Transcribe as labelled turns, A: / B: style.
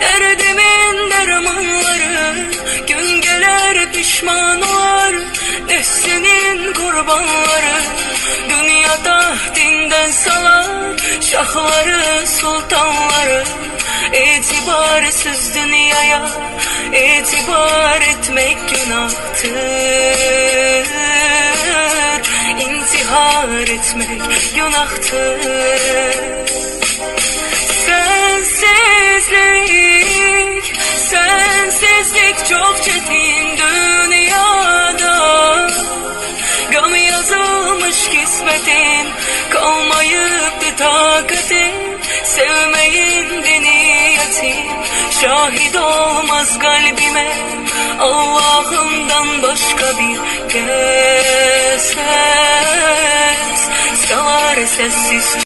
A: derdimin dermanları. Gün gelir pişman olur, nefsinin kurbanları. Dünyada dinden salar şahları, sultanları. İtibarsız dünyaya itibar etmek günahtır. İntihar etmek günahtır. Sensizlik çok çetin dünyada. Gam yazılmış kismetim, kalmayıp takatim. Sevmeyin niyetim, şahit olmaz kalbime Allah'ımdan başka bir ses. Salar sessiz